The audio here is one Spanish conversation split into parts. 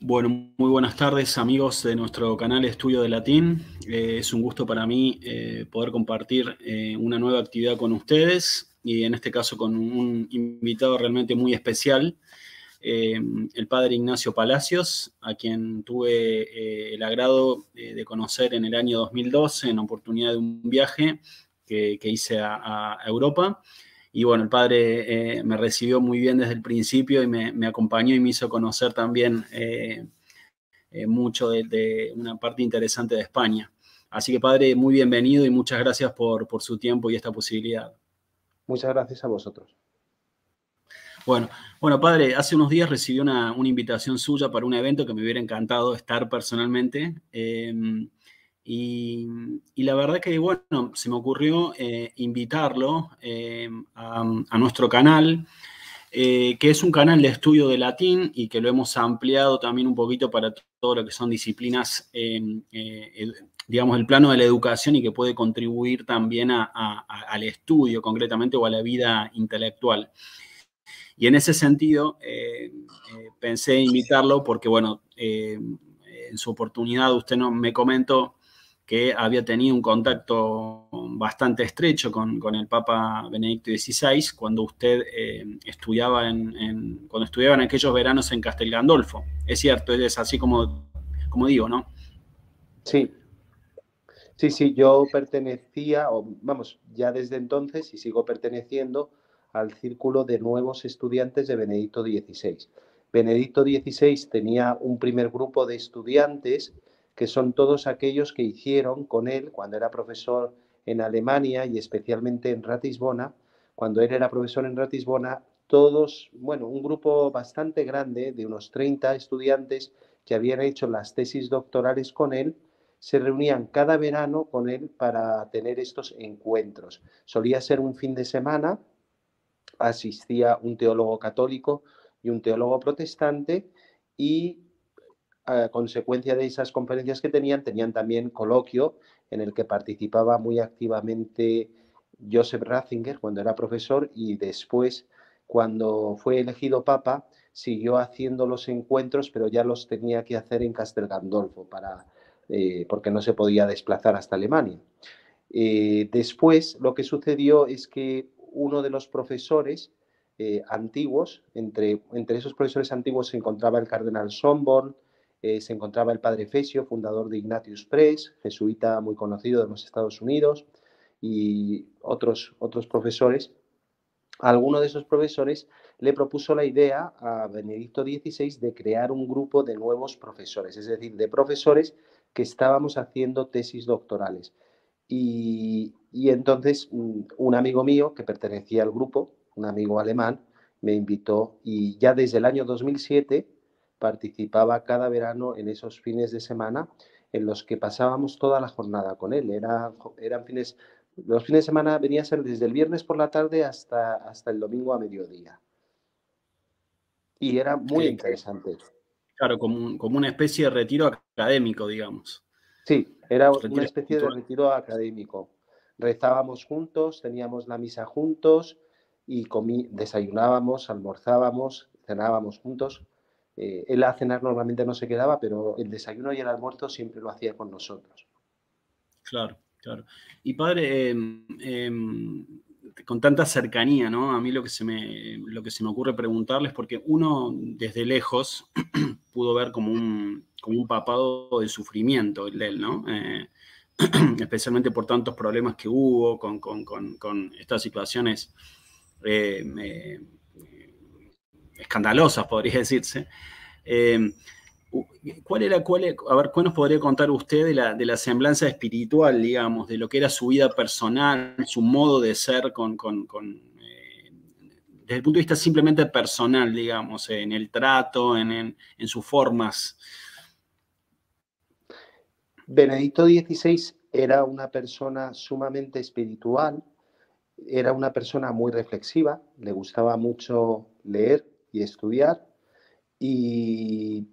Bueno, muy buenas tardes amigos de nuestro canal Estudio de Latín. Es un gusto para mí poder compartir una nueva actividad con ustedes y en este caso con un invitado realmente muy especial, el padre Ignacio Palacios, a quien tuve el agrado de conocer en el año 2012 en oportunidad de un viaje que hice a Europa. Y bueno, el padre me recibió muy bien desde el principio y me acompañó y me hizo conocer también mucho de una parte interesante de España. Así que padre, muy bienvenido y muchas gracias por su tiempo y esta posibilidad. Muchas gracias a vosotros. Bueno, padre, hace unos días recibí una invitación suya para un evento que me hubiera encantado estar personalmente. Y la verdad que, bueno, se me ocurrió invitarlo a nuestro canal, que es un canal de estudio de latín y que lo hemos ampliado también un poquito para todo lo que son disciplinas, digamos, el plano de la educación y que puede contribuir también al estudio concretamente o a la vida intelectual. Y en ese sentido, pensé invitarlo porque, bueno, en su oportunidad usted me comentó que había tenido un contacto bastante estrecho con el Papa Benedicto XVI cuando usted estudiaba cuando estudiaba en aquellos veranos en Castel Gandolfo. Es cierto, es así como digo, ¿no? Sí, sí, yo pertenecía, o vamos, ya desde entonces y sigo perteneciendo al círculo de nuevos estudiantes de Benedicto XVI. Benedicto XVI tenía un primer grupo de estudiantes que son todos aquellos que hicieron con él cuando era profesor en Alemania y especialmente en Ratisbona. Cuando él era profesor en Ratisbona, todos, bueno, un grupo bastante grande de unos 30 estudiantes que habían hecho las tesis doctorales con él se reunían cada verano con él para tener estos encuentros. Solía ser un fin de semana, asistía un teólogo católico y un teólogo protestante y a consecuencia de esas conferencias que tenían también coloquio en el que participaba muy activamente Joseph Ratzinger cuando era profesor y después, cuando fue elegido papa, siguió haciendo los encuentros, pero ya los tenía que hacer en Castel Gandolfo porque no se podía desplazar hasta Alemania. Después, lo que sucedió es que uno de los profesores antiguos, entre esos profesores antiguos se encontraba el cardenal Somborn, se encontraba el padre Fesio, fundador de Ignatius Press, jesuita muy conocido de los Estados Unidos, y otros profesores. Alguno de esos profesores le propuso la idea a Benedicto XVI de crear un grupo de nuevos profesores, es decir, de profesores que estábamos haciendo tesis doctorales. Y entonces un amigo mío que pertenecía al grupo, un amigo alemán, me invitó y ya desde el año 2007 participaba cada verano en esos fines de semana en los que pasábamos toda la jornada con él. Los fines de semana venía a ser desde el viernes por la tarde hasta el domingo a mediodía. Y era muy interesante. Claro, como una especie de retiro académico, digamos. Sí, era una Retiro especie de espiritual. retiro académico. Rezábamos juntos, teníamos la misa juntos y desayunábamos, almorzábamos, cenábamos juntos. Él a cenar normalmente no se quedaba, pero el desayuno y el almuerzo siempre lo hacía con nosotros. Claro, claro. Y padre, con tanta cercanía, ¿no? A mí lo que se me ocurre preguntarles, porque uno desde lejos pudo ver como un papado de sufrimiento el de él, ¿no? Especialmente por tantos problemas que hubo con estas situaciones eh, eh, escandalosas, podría decirse. Eh, a ver, ¿cuál nos podría contar usted de la semblanza espiritual, digamos, de lo que era su vida personal, su modo de ser desde el punto de vista simplemente personal, digamos, en el trato, en sus formas? Benedicto XVI era una persona sumamente espiritual, era una persona muy reflexiva, le gustaba mucho leer y estudiar y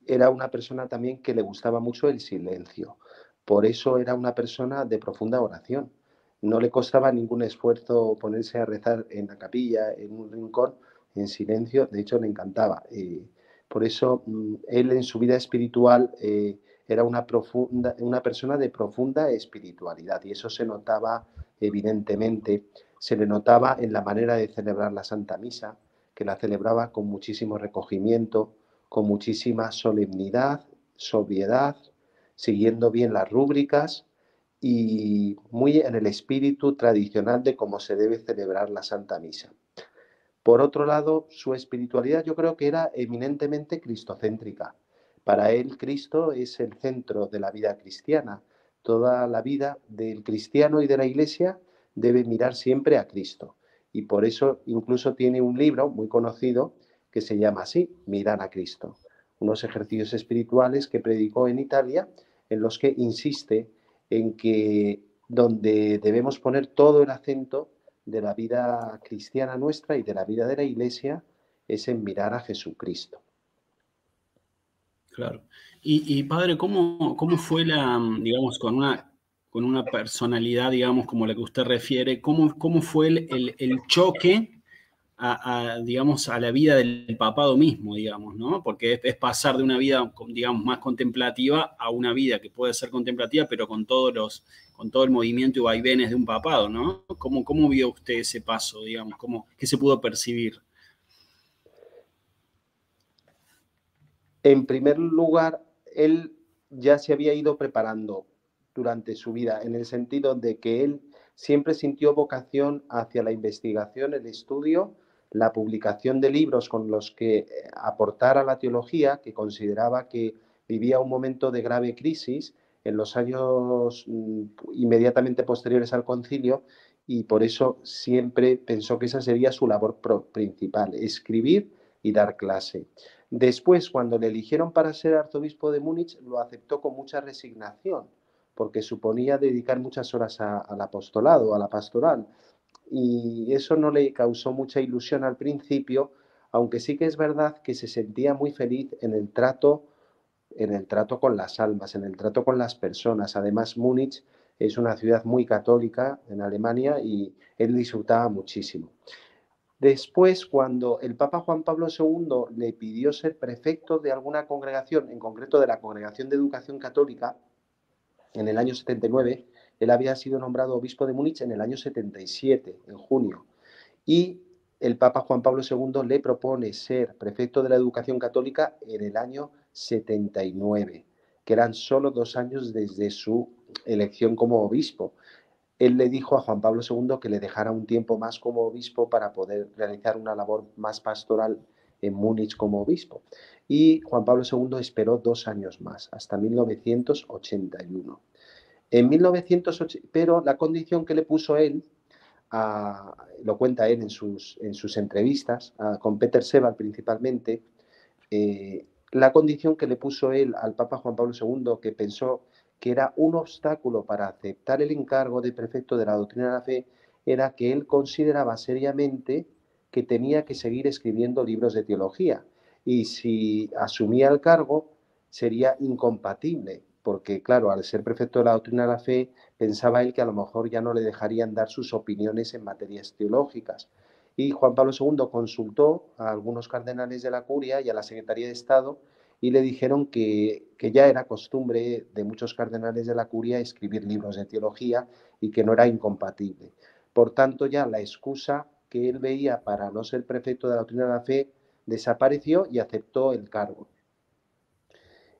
era una persona también que le gustaba mucho el silencio. Por eso era una persona de profunda oración. No le costaba ningún esfuerzo ponerse a rezar en la capilla, en un rincón, en silencio. De hecho, le encantaba. Por eso él en su vida espiritual era una persona de profunda espiritualidad y eso se notaba evidentemente, se le notaba en la manera de celebrar la Santa Misa, que la celebraba con muchísimo recogimiento, con muchísima solemnidad, sobriedad, siguiendo bien las rúbricas y muy en el espíritu tradicional de cómo se debe celebrar la Santa Misa. Por otro lado, su espiritualidad yo creo que era eminentemente cristocéntrica. Para él, Cristo es el centro de la vida cristiana. Toda la vida del cristiano y de la Iglesia debe mirar siempre a Cristo. Y por eso incluso tiene un libro muy conocido que se llama así, Mirar a Cristo. Unos ejercicios espirituales que predicó en Italia, en los que insiste en que donde debemos poner todo el acento de la vida cristiana nuestra y de la vida de la Iglesia es en mirar a Jesucristo. Claro. Y padre, ¿cómo fue digamos, con una personalidad, digamos, como la que usted refiere, cómo fue el choque digamos, a la vida del papado mismo, digamos, ¿no? Porque es pasar de una vida, digamos, más contemplativa a una vida que puede ser contemplativa, pero con todo el movimiento y vaivenes de un papado, ¿no? ¿Cómo vio usted ese paso, digamos? ¿Qué se pudo percibir? En primer lugar, él ya se había ido preparando durante su vida, en el sentido de que él siempre sintió vocación hacia la investigación, el estudio, la publicación de libros con los que aportar a la teología, que consideraba que vivía un momento de grave crisis en los años inmediatamente posteriores al concilio y por eso siempre pensó que esa sería su labor principal, escribir y dar clase. Después, cuando le eligieron para ser arzobispo de Múnich, lo aceptó con mucha resignación, porque suponía dedicar muchas horas al apostolado, a la pastoral. Y eso no le causó mucha ilusión al principio, aunque sí que es verdad que se sentía muy feliz en el trato con las almas, en el trato con las personas. Además, Múnich es una ciudad muy católica en Alemania y él disfrutaba muchísimo. Después, cuando el Papa Juan Pablo II le pidió ser prefecto de alguna congregación, en concreto de la Congregación de Educación Católica, en el año 79, él había sido nombrado obispo de Múnich en el año 77, en junio. Y el Papa Juan Pablo II le propone ser prefecto de la Educación Católica en el año 79, que eran solo 2 años desde su elección como obispo. Él le dijo a Juan Pablo II que le dejara un tiempo más como obispo para poder realizar una labor más pastoral en Múnich como obispo. Y Juan Pablo II esperó 2 años más, hasta 1981. Pero la condición que le puso él, lo cuenta él en sus entrevistas, con Peter Sebald principalmente, la condición que le puso él al Papa Juan Pablo II, que pensó que era un obstáculo para aceptar el encargo de prefecto de la doctrina de la fe, era que él consideraba seriamente que tenía que seguir escribiendo libros de teología. Y si asumía el cargo, sería incompatible, porque claro, al ser prefecto de la doctrina de la fe, pensaba él que a lo mejor ya no le dejarían dar sus opiniones en materias teológicas. Y Juan Pablo II consultó a algunos cardenales de la Curia y a la Secretaría de Estado y le dijeron que ya era costumbre de muchos cardenales de la Curia escribir libros de teología y que no era incompatible. Por tanto, ya la excusa que él veía para no ser prefecto de la doctrina de la fe desapareció y aceptó el cargo.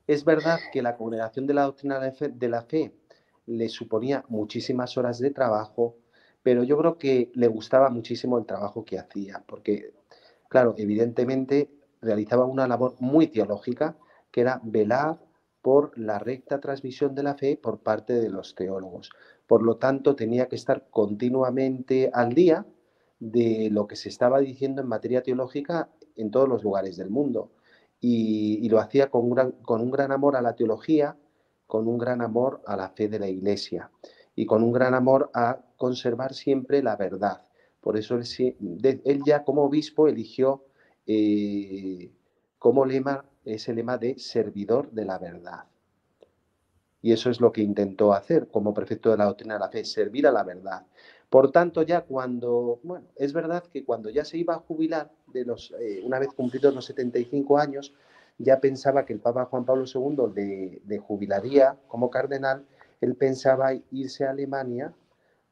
Es verdad que la congregación de la doctrina de la fe le suponía muchísimas horas de trabajo, pero yo creo que le gustaba muchísimo el trabajo que hacía, porque, claro, evidentemente realizaba una labor muy teológica, que era velar por la recta transmisión de la fe por parte de los teólogos. Por lo tanto, tenía que estar continuamente al día de lo que se estaba diciendo en materia teológica en todos los lugares del mundo. Y lo hacía con un gran amor a la teología, con un gran amor a la fe de la Iglesia y con un gran amor a conservar siempre la verdad. Por eso él ya como obispo eligió como lema ese lema de servidor de la verdad. Y eso es lo que intentó hacer como prefecto de la doctrina de la fe, servir a la verdad. Por tanto, ya bueno, es verdad que cuando ya se iba a jubilar, una vez cumplidos los 75 años, ya pensaba que el Papa Juan Pablo II le jubilaría como cardenal. Él pensaba irse a Alemania,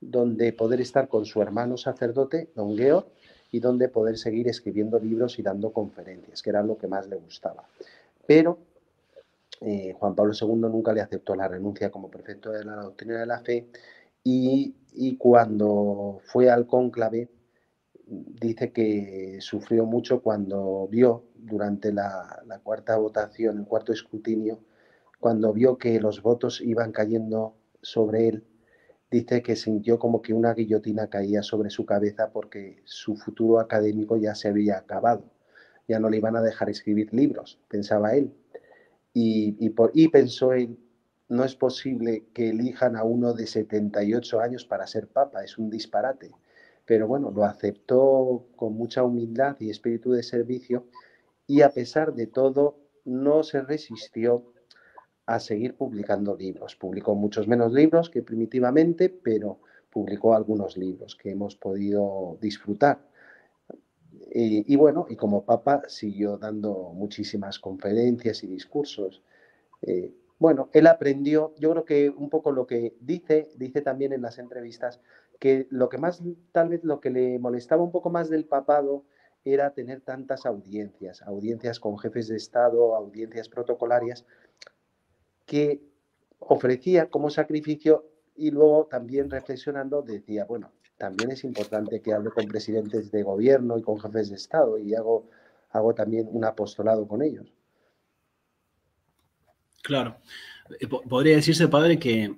donde poder estar con su hermano sacerdote, don Georg, y donde poder seguir escribiendo libros y dando conferencias, que era lo que más le gustaba. Pero Juan Pablo II nunca le aceptó la renuncia como prefecto de la doctrina de la fe, y cuando fue al cónclave dice que sufrió mucho cuando vio durante la cuarta votación, el cuarto escrutinio, cuando vio que los votos iban cayendo sobre él. Dice que sintió como que una guillotina caía sobre su cabeza porque su futuro académico ya se había acabado. Ya no le iban a dejar escribir libros, pensaba él. Y pensó él, no es posible que elijan a uno de 78 años para ser papa, es un disparate. Pero bueno, lo aceptó con mucha humildad y espíritu de servicio, y a pesar de todo no se resistió a seguir publicando libros. Publicó muchos menos libros que primitivamente, pero publicó algunos libros que hemos podido disfrutar. Y bueno, y como papa siguió dando muchísimas conferencias y discursos. Bueno, él aprendió, yo creo que un poco lo que dice también en las entrevistas, que lo que más, tal vez lo que le molestaba un poco más del papado era tener tantas audiencias, audiencias con jefes de Estado, audiencias protocolarias, que ofrecía como sacrificio, y luego también reflexionando decía, bueno, también es importante que hable con presidentes de gobierno y con jefes de Estado, y hago también un apostolado con ellos. Claro. Podría decirse, padre, que,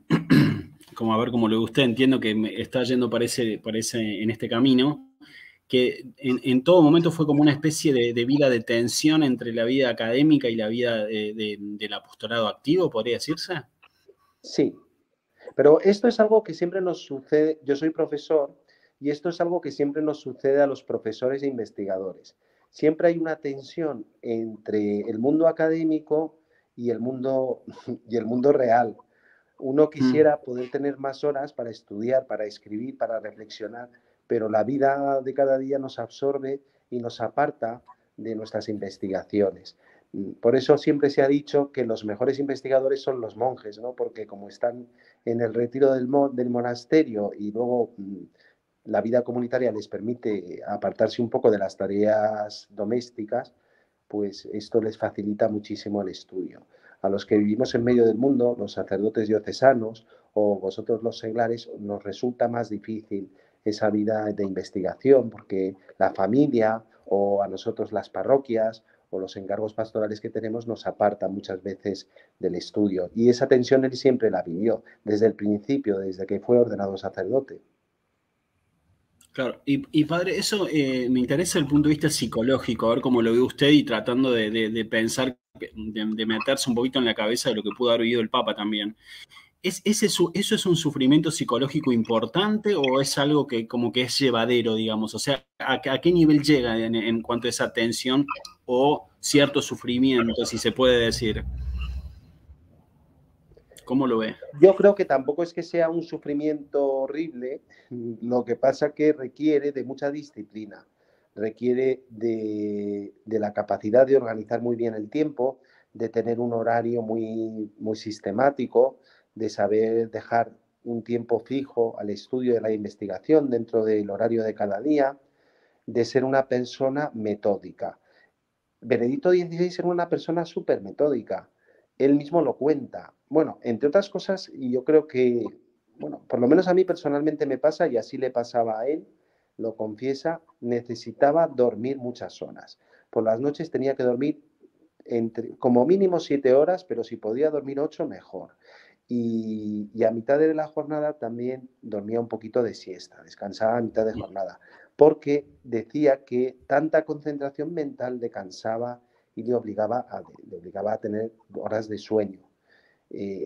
como a ver cómo le guste, entiendo que me está yendo en este camino, que en todo momento fue como una especie de vida de tensión entre la vida académica y la vida del apostolado activo, podría decirse. Sí, pero esto es algo que siempre nos sucede. Yo soy profesor, y esto es algo que siempre nos sucede a los profesores e investigadores. Siempre hay una tensión entre el mundo académico y el mundo, y el mundo real. Uno Mm. quisiera poder tener más horas para estudiar, para escribir, para reflexionar, pero la vida de cada día nos absorbe y nos aparta de nuestras investigaciones. Por eso siempre se ha dicho que los mejores investigadores son los monjes, ¿no? Porque como están en el retiro del monasterio, y luego la vida comunitaria les permite apartarse un poco de las tareas domésticas, pues esto les facilita muchísimo el estudio. A los que vivimos en medio del mundo, los sacerdotes diocesanos o vosotros los seglares, nos resulta más difícil esa vida de investigación, porque la familia, o a nosotros las parroquias o los encargos pastorales que tenemos, nos aparta muchas veces del estudio. Y esa tensión él siempre la vivió, desde el principio, desde que fue ordenado sacerdote. Claro, y padre, eso me interesa el punto de vista psicológico, a ver cómo lo ve usted y tratando de pensar, de meterse un poquito en la cabeza de lo que pudo haber vivido el Papa también. ¿Eso es un sufrimiento psicológico importante o es algo que como que es llevadero, digamos? O sea, ¿a qué nivel llega en cuanto a esa tensión o cierto sufrimiento, si se puede decir? ¿Cómo lo ve? Yo creo que tampoco es que sea un sufrimiento horrible, lo que pasa que requiere de mucha disciplina, requiere de la capacidad de organizar muy bien el tiempo, de tener un horario muy, muy sistemático, de saber dejar un tiempo fijo al estudio de la investigación dentro del horario de cada día, de ser una persona metódica. Benedicto XVI era una persona súper metódica. Él mismo lo cuenta. Bueno, entre otras cosas, y yo creo que, bueno, por lo menos a mí personalmente me pasa, y así le pasaba a él, lo confiesa, necesitaba dormir muchas horas. Por las noches tenía que dormir como mínimo 7 horas, pero si podía dormir 8, mejor. Y a mitad de la jornada también dormía un poquito de siesta, descansaba a mitad de jornada, porque decía que tanta concentración mental le cansaba y le obligaba a tener horas de sueño.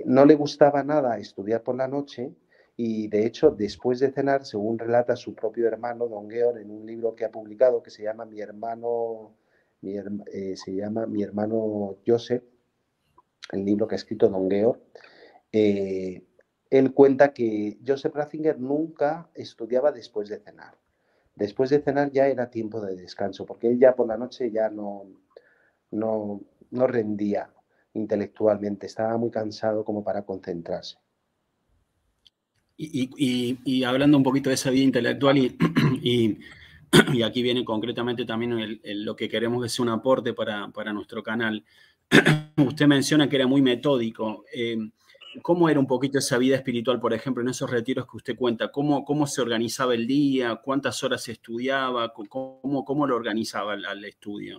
No le gustaba nada estudiar por la noche, y de hecho después de cenar, según relata su propio hermano, don Georg, en un libro que ha publicado que se llama Mi hermano Joseph, el libro que ha escrito don Georg, eh, él cuenta que Joseph Ratzinger nunca estudiaba después de cenar. Después de cenar ya era tiempo de descanso, porque él ya por la noche ya no, no rendía intelectualmente, estaba muy cansado como para concentrarse. Y hablando un poquito de esa vida intelectual y, y aquí viene concretamente también lo que queremos que sea un aporte para nuestro canal. Usted menciona que era muy metódico. ¿Cómo era un poquito esa vida espiritual, por ejemplo, en esos retiros que usted cuenta? ¿Cómo se organizaba el día? ¿Cuántas horas se estudiaba? ¿Cómo lo organizaba al estudio?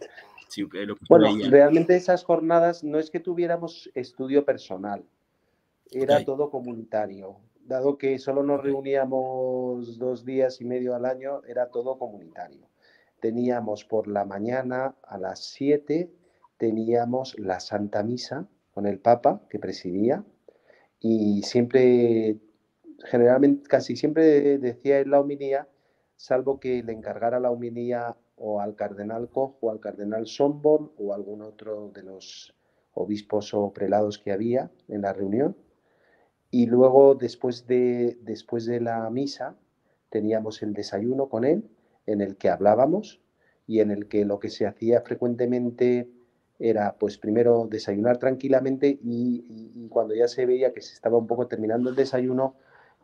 Sí, lo que usted Bueno, veía. realmente esas jornadas no es que tuviéramos estudio personal, Ok, era todo comunitario. Dado que solo nos ok. reuníamos 2 días y medio al año, era todo comunitario. Teníamos por la mañana a las 7, teníamos la Santa Misa con el Papa que presidía y siempre, generalmente, casi siempre decía él la homilía, salvo que le encargara la homilía o al cardenal Koch o al cardenal Sombor o algún otro de los obispos o prelados que había en la reunión. Y luego, después de la misa, teníamos el desayuno con él, en el que hablábamos y en el que lo que se hacía frecuentemente era, pues primero desayunar tranquilamente y cuando ya se veía que se estaba un poco terminando el desayuno,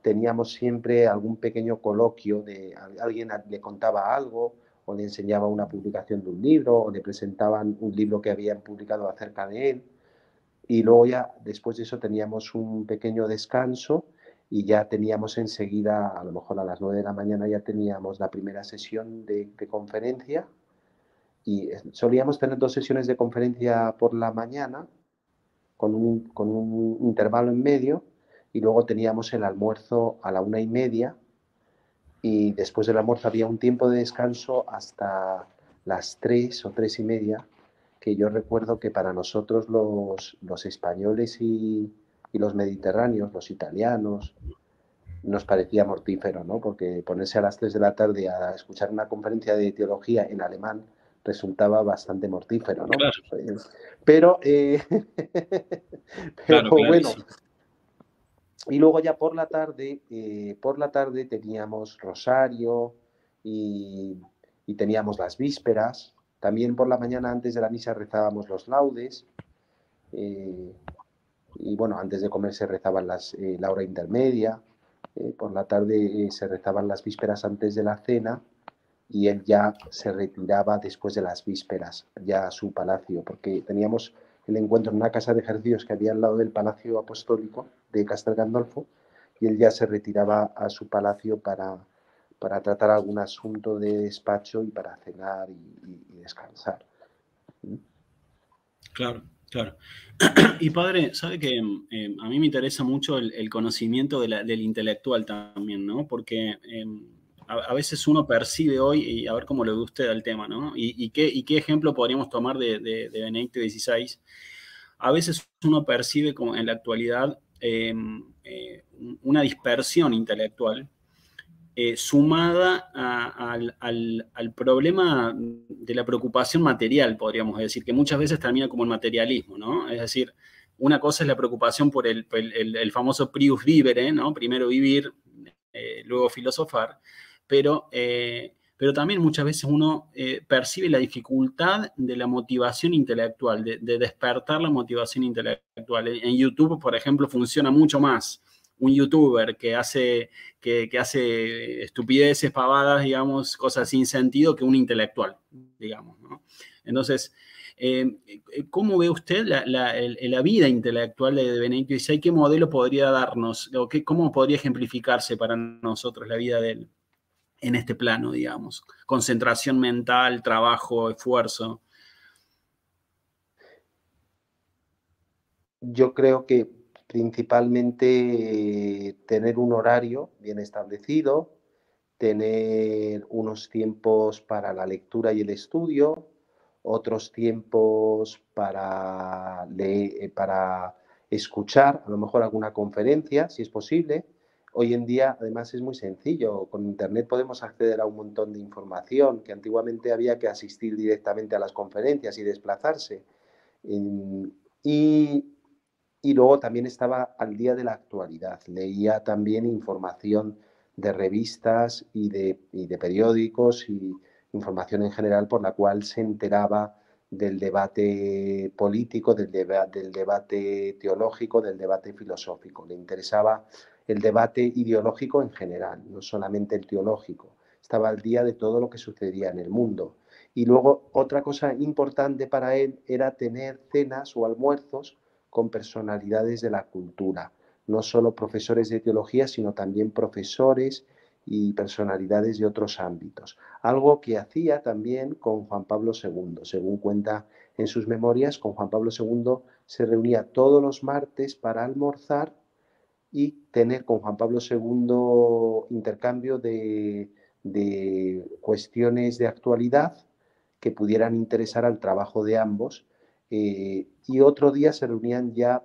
teníamos siempre algún pequeño coloquio de alguien le contaba algo o le enseñaba una publicación de un libro o le presentaban un libro que habían publicado acerca de él. Y luego ya después de eso teníamos un pequeño descanso y ya teníamos enseguida, a lo mejor a las 9 de la mañana ya teníamos la primera sesión de conferencia y solíamos tener 2 sesiones de conferencia por la mañana con un intervalo en medio y luego teníamos el almuerzo a la 1:30 y después del almuerzo había un tiempo de descanso hasta las 3 o 3:30, que yo recuerdo que para nosotros los españoles y los mediterráneos, los italianos, nos parecía mortífero, ¿no? Porque ponerse a las 3 de la tarde a escuchar una conferencia de teología en alemán resultaba bastante mortífero, ¿no? Claro, Pero, pero claro, bueno, clarísimo. y luego ya por la tarde teníamos rosario y, y teníamos las vísperas. También por la mañana antes de la misa rezábamos los laudes. eh, y bueno, antes de comer se rezaban la hora intermedia. Por la tarde se rezaban las vísperas antes de la cena y él ya se retiraba después de las vísperas, ya a su palacio, porque teníamos el encuentro en una casa de ejercicios que había al lado del Palacio Apostólico de Castel Gandolfo, y él ya se retiraba a su palacio para tratar algún asunto de despacho y para cenar y descansar. Claro, claro. Y padre, sabe que a mí me interesa mucho el conocimiento del intelectual también, ¿no? Porque a veces uno percibe hoy, y a ver cómo le ve usted al tema, ¿no? ¿Y qué ejemplo podríamos tomar de Benedicto XVI? A veces uno percibe como en la actualidad una dispersión intelectual sumada al problema de la preocupación material, podríamos decir, que muchas veces termina como el materialismo, ¿no? Es decir, una cosa es la preocupación por el famoso prius vivere, ¿no? Primero vivir, luego filosofar, pero también muchas veces uno percibe la dificultad de la motivación intelectual, de despertar la motivación intelectual. En YouTube, por ejemplo, funciona mucho más un youtuber que hace estupideces, pavadas, digamos, cosas sin sentido, que un intelectual, digamos, ¿no? Entonces, ¿cómo ve usted la vida intelectual de Benedicto XVI? ¿Qué modelo podría darnos? O ¿cómo podría ejemplificarse para nosotros la vida de él en este plano, digamos? Concentración mental, trabajo, esfuerzo. Yo creo que principalmente tener un horario bien establecido, tener unos tiempos para la lectura y el estudio, otros tiempos para leer, para escuchar, a lo mejor alguna conferencia, si es posible. Hoy en día, además, es muy sencillo. Con Internet podemos acceder a un montón de información que antiguamente había que asistir directamente a las conferencias y desplazarse. Y, y luego también estaba al día de la actualidad. Leía también información de revistas y de periódicos y información en general por la cual se enteraba del debate político, del debate teológico, del debate filosófico. Le interesaba el debate ideológico en general, no solamente el teológico. Estaba al día de todo lo que sucedía en el mundo. Y luego otra cosa importante para él era tener cenas o almuerzos con personalidades de la cultura, no solo profesores de teología, sino también profesores y personalidades de otros ámbitos. Algo que hacía también con Juan Pablo II. Según cuenta en sus memorias, con Juan Pablo II se reunía todos los martes para almorzar y tener con Juan Pablo II intercambio de cuestiones de actualidad que pudieran interesar al trabajo de ambos. Y otro día se reunían ya,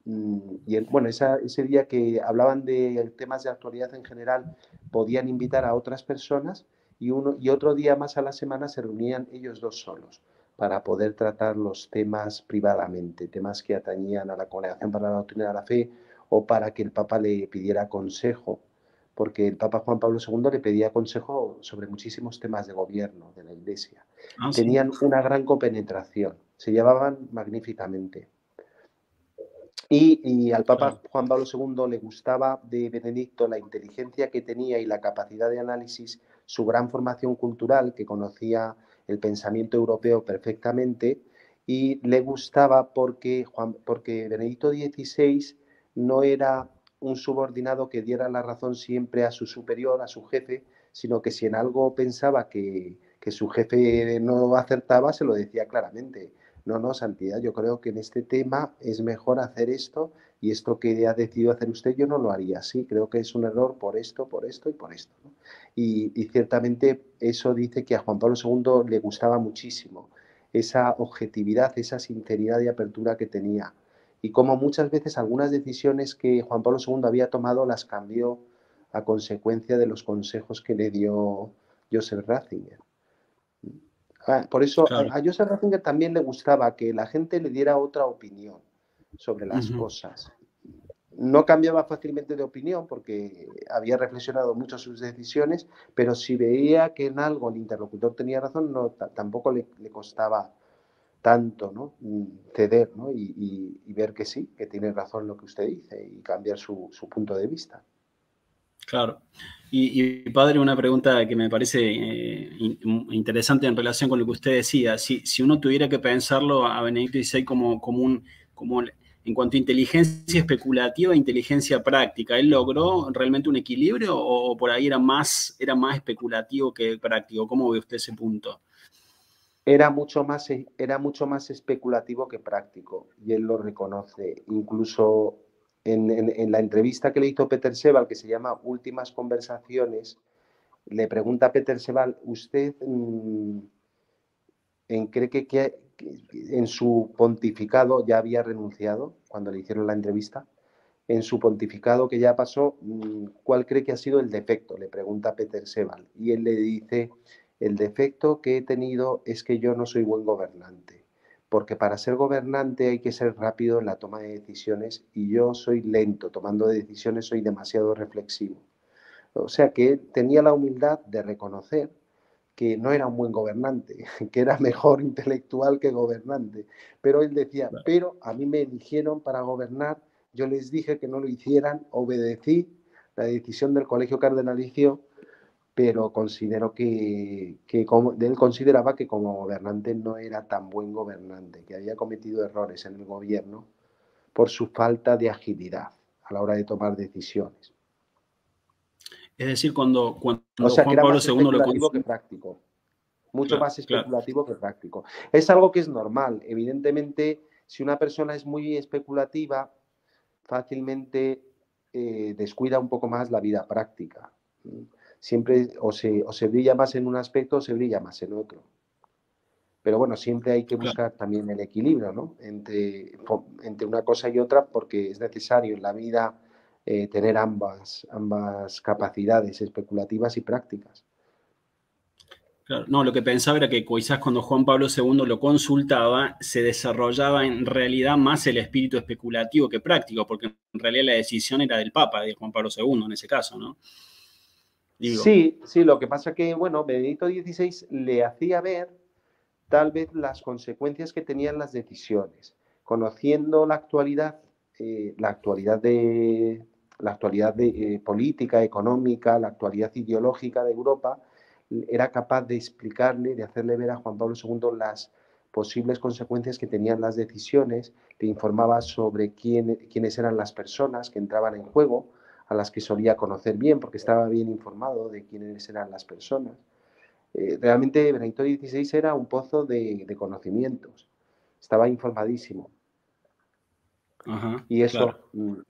bueno, ese día que hablaban de temas de actualidad en general, podían invitar a otras personas y otro día más a la semana se reunían ellos dos solos para poder tratar los temas privadamente, temas que atañían a la Congregación para la Doctrina de la Fe o para que el Papa le pidiera consejo, porque el Papa Juan Pablo II le pedía consejo sobre muchísimos temas de gobierno de la Iglesia. Ah, sí. Tenían una gran compenetración, se llevaban magníficamente. Y al Papa Juan Pablo II le gustaba de Benedicto la inteligencia que tenía y la capacidad de análisis, su gran formación cultural, que conocía el pensamiento europeo perfectamente, y le gustaba porque Benedicto XVI no era un subordinado que diera la razón siempre a su superior, a su jefe, sino que si en algo pensaba que su jefe no acertaba, se lo decía claramente. No, no, Santidad, yo creo que en este tema es mejor hacer esto y esto que ha decidido hacer usted yo no lo haría así. Creo que es un error por esto y por esto, ¿no? Y ciertamente eso dice que a Juan Pablo II le gustaba muchísimo esa objetividad, esa sinceridad y apertura que tenía. Y como muchas veces algunas decisiones que Juan Pablo II había tomado las cambió a consecuencia de los consejos que le dio Joseph Ratzinger. Por eso Claro. a Joseph Ratzinger también le gustaba que la gente le diera otra opinión sobre las Ujú. cosas. No cambiaba fácilmente de opinión porque había reflexionado mucho sus decisiones, pero si veía que en algo el interlocutor tenía razón, no, tampoco le costaba tanto, ¿no? Ceder, ¿no? Y ver que sí, que tiene razón lo que usted dice y cambiar su punto de vista. Claro. Y padre, una pregunta que me parece interesante en relación con lo que usted decía. Si uno tuviera que pensarlo a Benedicto XVI como en cuanto a inteligencia especulativa e inteligencia práctica, ¿él logró realmente un equilibrio o por ahí era más especulativo que práctico? ¿Cómo ve usted ese punto? Era mucho más especulativo que práctico y él lo reconoce. Incluso en la entrevista que le hizo Peter Sebald, que se llama Últimas Conversaciones, le pregunta a Peter Sebald, ¿usted cree que en su pontificado ya había renunciado cuando le hicieron la entrevista? En su pontificado que ya pasó, ¿cuál cree que ha sido el defecto? Le pregunta Peter Sebald. Y él le dice, el defecto que he tenido es que yo no soy buen gobernante, porque para ser gobernante hay que ser rápido en la toma de decisiones y yo soy lento, tomando decisiones soy demasiado reflexivo. O sea que él tenía la humildad de reconocer que no era un buen gobernante, que era mejor intelectual que gobernante. Pero él decía, pero a mí me eligieron para gobernar, yo les dije que no lo hicieran, obedecí la decisión del colegio cardenalicio, pero considero él consideraba que como gobernante no era tan buen gobernante, que había cometido errores en el gobierno por su falta de agilidad a la hora de tomar decisiones. Es decir, cuando O sea, que Juan era Pablo más II lo especulativo que consultó. práctico. Mucho Claro, más claro. especulativo que práctico. Es algo que es normal. Evidentemente, si una persona es muy especulativa, fácilmente descuida un poco más la vida práctica. Siempre o se brilla más en un aspecto o se brilla más en otro. Pero bueno, siempre hay que Claro. buscar también el equilibrio, ¿no? Entre una cosa y otra, porque es necesario en la vida tener ambas capacidades especulativas y prácticas. Claro, no, lo que pensaba era que quizás cuando Juan Pablo II lo consultaba, se desarrollaba en realidad más el espíritu especulativo que práctico, porque en realidad la decisión era del Papa, de Juan Pablo II en ese caso, ¿no? Digo. Sí, sí, lo que pasa que, bueno, Benedicto XVI le hacía ver tal vez las consecuencias que tenían las decisiones. Conociendo la actualidad política, económica, la actualidad ideológica de Europa, era capaz de explicarle, de hacerle ver a Juan Pablo II las posibles consecuencias que tenían las decisiones, le informaba sobre quiénes eran las personas que entraban en juego, a las que solía conocer bien, porque estaba bien informado de quiénes eran las personas. Realmente Benedicto XVI era un pozo de conocimientos, estaba informadísimo. Ajá, Y claro.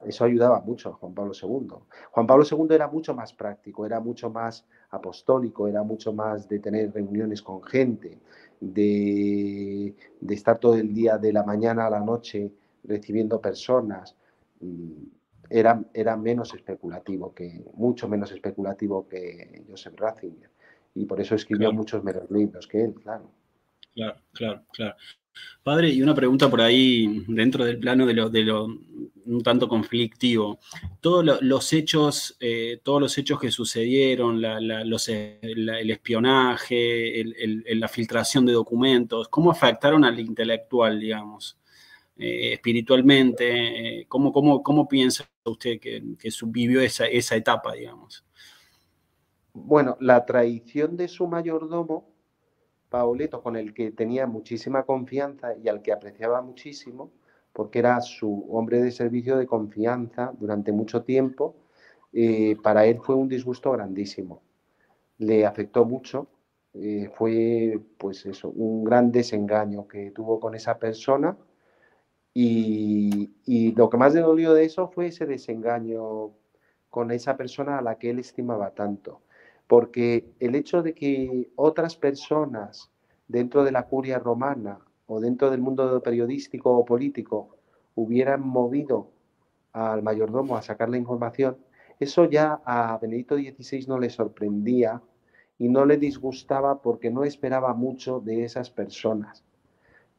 eso ayudaba mucho a Juan Pablo II. Juan Pablo II era mucho más práctico, era mucho más apostólico, era mucho más de tener reuniones con gente, de estar todo el día de la mañana a la noche recibiendo personas. Era menos especulativo, mucho menos especulativo que Joseph Ratzinger. Y por eso escribió Claro, muchos menos libros que él, claro. claro, claro, claro. Padre, y una pregunta por ahí, dentro del plano de lo un tanto conflictivo. Todos los hechos que sucedieron, el espionaje, la filtración de documentos, ¿cómo afectaron al intelectual, digamos? Espiritualmente, ¿cómo piensa usted que vivió esa etapa, digamos? Bueno, la traición de su mayordomo, Paoleto, con el que tenía muchísima confianza y al que apreciaba muchísimo, porque era su hombre de servicio de confianza durante mucho tiempo, para él fue un disgusto grandísimo. Le afectó mucho, fue pues eso, un gran desengaño que tuvo con esa persona y lo que más le dolió de eso fue ese desengaño con esa persona a la que él estimaba tanto. Porque el hecho de que otras personas dentro de la curia romana o dentro del mundo periodístico o político hubieran movido al mayordomo a sacar la información, eso ya a Benedicto XVI no le sorprendía y no le disgustaba porque no esperaba mucho de esas personas.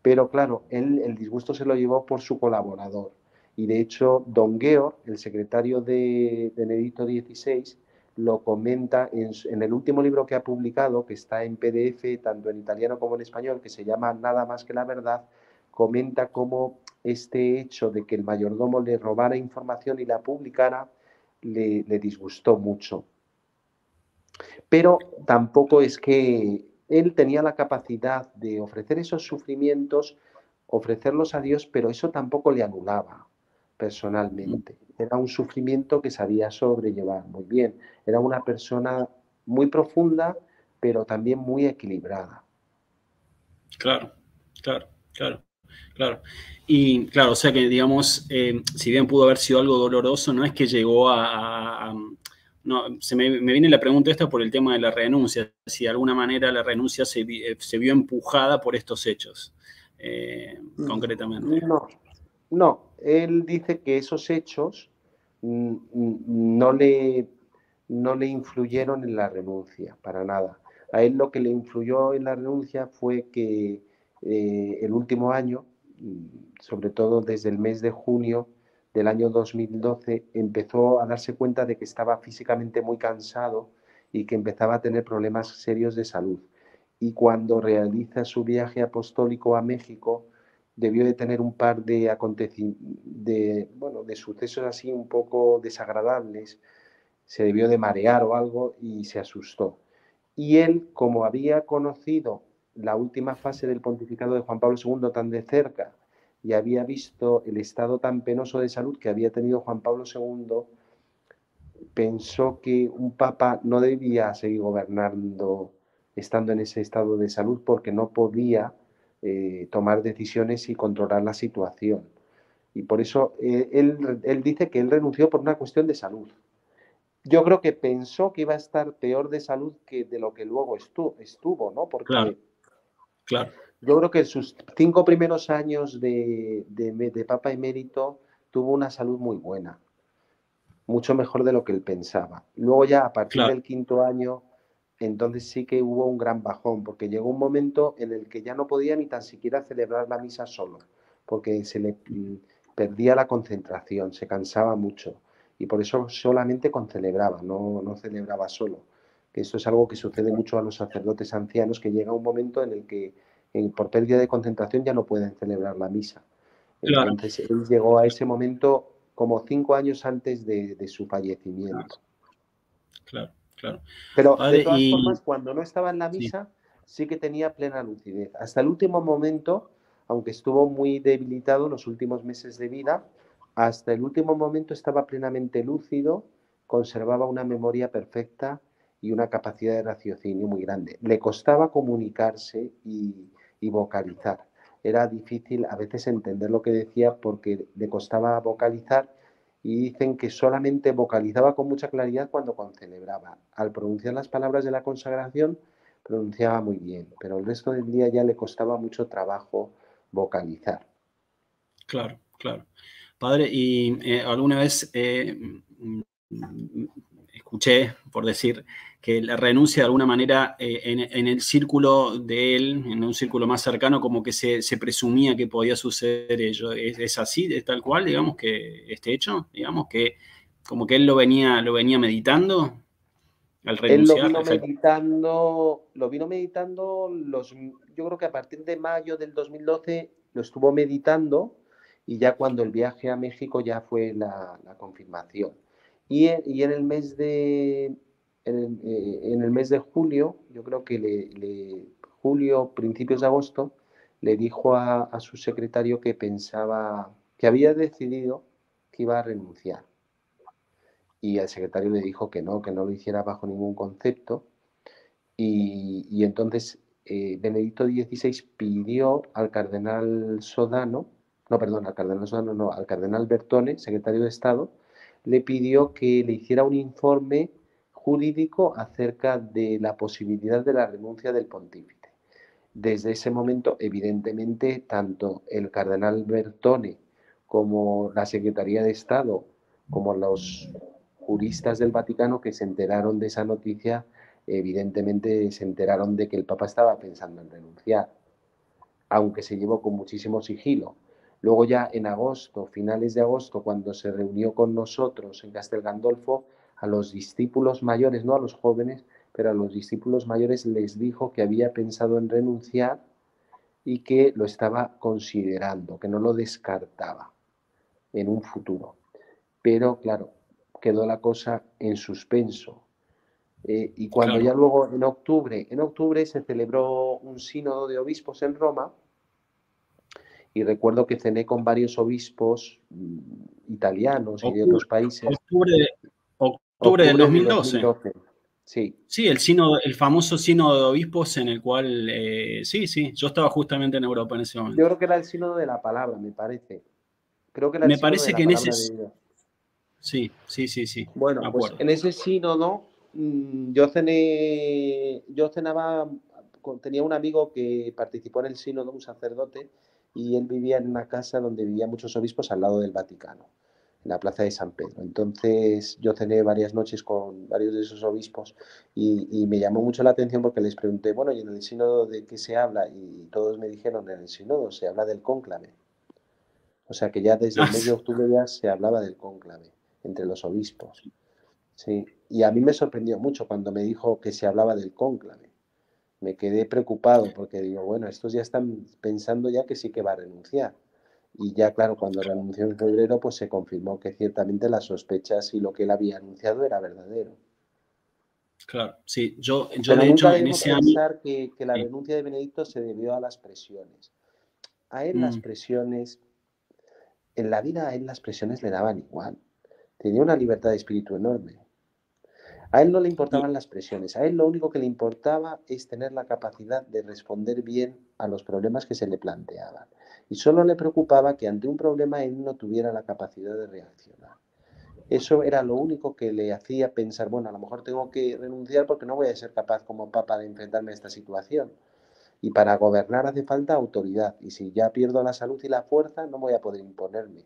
Pero claro, él el disgusto se lo llevó por su colaborador. Y de hecho, Don Georg, el secretario de Benedicto XVI, lo comenta en el último libro que ha publicado, que está en PDF, tanto en italiano como en español, que se llama Nada más que la verdad, comenta cómo este hecho de que el mayordomo le robara información y la publicara le disgustó mucho. Pero tampoco es que él tenía la capacidad de ofrecer esos sufrimientos, ofrecerlos a Dios, pero eso tampoco le anulaba personalmente. Era un sufrimiento que sabía sobrellevar muy bien. Era una persona muy profunda, pero también muy equilibrada. Claro, claro, claro, claro. Y claro, o sea que, digamos, si bien pudo haber sido algo doloroso, no es que llegó no, me viene la pregunta esta por el tema de la renuncia, si de alguna manera la renuncia se vio empujada por estos hechos, concretamente. No, no. Él dice que esos hechos no le influyeron en la renuncia, para nada. A él lo que le influyó en la renuncia fue que el último año, sobre todo desde el mes de junio del año 2012, empezó a darse cuenta de que estaba físicamente muy cansado y que empezaba a tener problemas serios de salud. Y cuando realiza su viaje apostólico a México, debió de tener un par de sucesos así un poco desagradables, se debió de marear o algo y se asustó. Y él, como había conocido la última fase del pontificado de Juan Pablo II tan de cerca y había visto el estado tan penoso de salud que había tenido Juan Pablo II, pensó que un papa no debía seguir gobernando estando en ese estado de salud porque no podía tomar decisiones y controlar la situación. Y por eso él dice que él renunció por una cuestión de salud. Yo creo que pensó que iba a estar peor de salud que de lo que luego estuvo, ¿no? Claro, Porque claro, yo creo que en sus 5 primeros años de Papa Emérito tuvo una salud muy buena, mucho mejor de lo que él pensaba. Luego ya a partir claro, del 5.º, entonces sí que hubo un gran bajón, porque llegó un momento en el que ya no podía ni tan siquiera celebrar la misa solo, porque se le perdía la concentración, se cansaba mucho, y por eso solamente concelebraba, no celebraba solo. Que esto es algo que sucede mucho a los sacerdotes ancianos, que llega un momento en el que por pérdida de concentración ya no pueden celebrar la misa. Claro, Entonces él llegó a ese momento como 5 años antes de su fallecimiento. claro, claro. Pero de Padre, todas formas, cuando no estaba en la sí, misa, sí que tenía plena lucidez. Hasta el último momento, aunque estuvo muy debilitado en los últimos meses de vida, hasta el último momento estaba plenamente lúcido, conservaba una memoria perfecta y una capacidad de raciocinio muy grande. Le costaba comunicarse y vocalizar. Era difícil a veces entender lo que decía porque le costaba vocalizar y dicen que solamente vocalizaba con mucha claridad cuando concelebraba. Al pronunciar las palabras de la consagración, pronunciaba muy bien, pero el resto del día ya le costaba mucho trabajo vocalizar. claro, claro. Padre, y alguna vez escuché, por decir, que la renuncia de alguna manera en el círculo de él, en un círculo más cercano, como que se presumía que podía suceder ello. ¿Es así, es tal cual, digamos, que este hecho? Digamos, que como que él lo venía meditando al Él renunciar, efectivamente. lo vino meditando yo creo que a partir de mayo del 2012 lo estuvo meditando y ya cuando el viaje a México ya fue la confirmación. Y en el mes en el mes de julio, yo creo que julio, principios de agosto, le dijo a su secretario que pensaba, que había decidido que iba a renunciar. Y el secretario le dijo que no lo hiciera bajo ningún concepto. Y entonces Benedicto XVI pidió al cardenal Sodano, no, perdón, al cardenal Sodano, no, al cardenal Bertone, secretario de Estado, le pidió que le hiciera un informe jurídico acerca de la posibilidad de la renuncia del pontífice. Desde ese momento, evidentemente, tanto el cardenal Bertone como la Secretaría de Estado, como los juristas del Vaticano que se enteraron de esa noticia, evidentemente se enteraron de que el Papa estaba pensando en renunciar, aunque se llevó con muchísimo sigilo. Luego ya en agosto, finales de agosto, cuando se reunió con nosotros en Castel Gandolfo, a los discípulos mayores, no a los jóvenes, pero a los discípulos mayores les dijo que había pensado en renunciar y que lo estaba considerando, que no lo descartaba en un futuro. Pero claro, quedó la cosa en suspenso. Y cuando Claro. ya luego en octubre se celebró un sínodo de obispos en Roma y recuerdo que cené con varios obispos italianos y de Octubre, otros países. octubre, octubre del Octubre de 2012. 2012, sí. Sí, el sínodo, el famoso sínodo de obispos en el cual, sí, sí, yo estaba justamente en Europa en ese Yo momento. creo que era el sínodo de la palabra, me parece. Creo que era el Me sínodo de parece la que en ese, palabra de Dios. sí, sí, sí, sí, me Bueno, pues acuerdo. en ese sínodo yo cenaba, tenía un amigo que participó en el sínodo, un sacerdote, y él vivía en una casa donde vivían muchos obispos al lado del Vaticano, en la plaza de San Pedro. Entonces yo cené varias noches con varios de esos obispos y me llamó mucho la atención porque les pregunté, bueno, ¿y en el sínodo de qué se habla? Y todos me dijeron, en el sínodo se habla del cónclave. O sea que ya desde el Ah, mes de octubre ya se hablaba del cónclave entre los obispos. Sí, y a mí me sorprendió mucho cuando me dijo que se hablaba del cónclave. Me quedé preocupado porque digo, bueno, estos ya están pensando ya que sí que va a renunciar. Y ya, claro, cuando renunció en febrero, pues se confirmó que ciertamente las sospechas y lo que él había anunciado era verdadero. claro, sí, yo Pero de nunca hecho en debemos ese año, pensar que la sí, renuncia de Benedicto se debió a las presiones. A él las mm, presiones, en la vida a él las presiones le daban igual. Tenía una libertad de espíritu enorme. A él no le y, importaban las presiones, a él lo único que le importaba es tener la capacidad de responder bien a los problemas que se le planteaban. Y solo le preocupaba que ante un problema él no tuviera la capacidad de reaccionar. Eso era lo único que le hacía pensar, bueno, a lo mejor tengo que renunciar porque no voy a ser capaz como papa de enfrentarme a esta situación. Y para gobernar hace falta autoridad. Y si ya pierdo la salud y la fuerza, no voy a poder imponerme.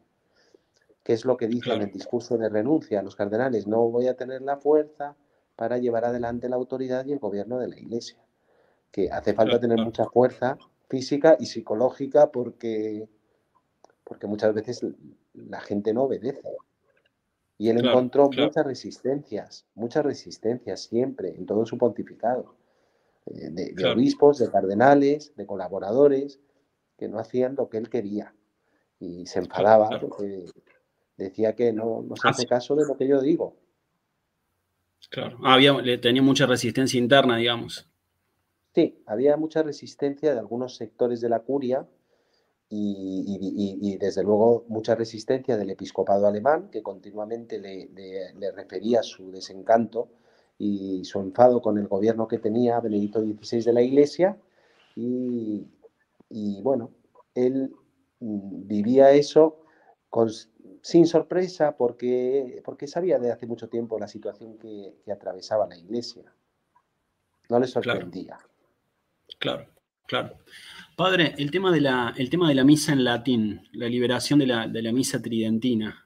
¿Qué es lo que dice en claro, el discurso de renuncia a los cardenales? No voy a tener la fuerza para llevar adelante la autoridad y el gobierno de la Iglesia. Que hace falta claro, tener claro, mucha fuerza física y psicológica porque muchas veces la gente no obedece. Y él claro, encontró claro, muchas resistencias siempre, en todo su pontificado. de claro, obispos, de cardenales, de colaboradores, que no hacían lo que él quería. Y se enfadaba claro. porque decía que no se Ah, hace sí, caso de lo que yo digo. claro. Tenía mucha resistencia interna, digamos. Sí, había mucha resistencia de algunos sectores de la curia y, desde luego mucha resistencia del episcopado alemán, que continuamente le refería su desencanto y su enfado con el gobierno que tenía Benedicto XVI de la Iglesia. Y, bueno, él vivía eso con, sin sorpresa porque sabía de hace mucho tiempo la situación que atravesaba la Iglesia. No le Claro, sorprendía. claro, claro. Padre, el tema de la misa en latín, la liberación de la misa tridentina.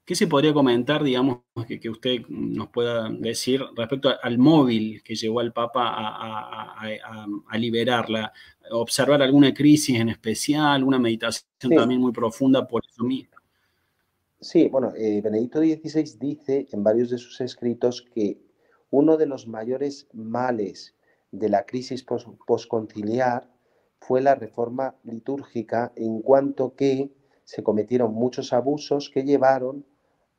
¿Qué se podría comentar, digamos, que usted nos pueda decir respecto al móvil que llevó al Papa a liberarla? ¿Observar alguna crisis en especial, una meditación Sí, también muy profunda por eso mismo? sí, bueno, Benedicto XVI dice en varios de sus escritos que uno de los mayores males de la crisis posconciliar fue la reforma litúrgica, en cuanto que se cometieron muchos abusos que llevaron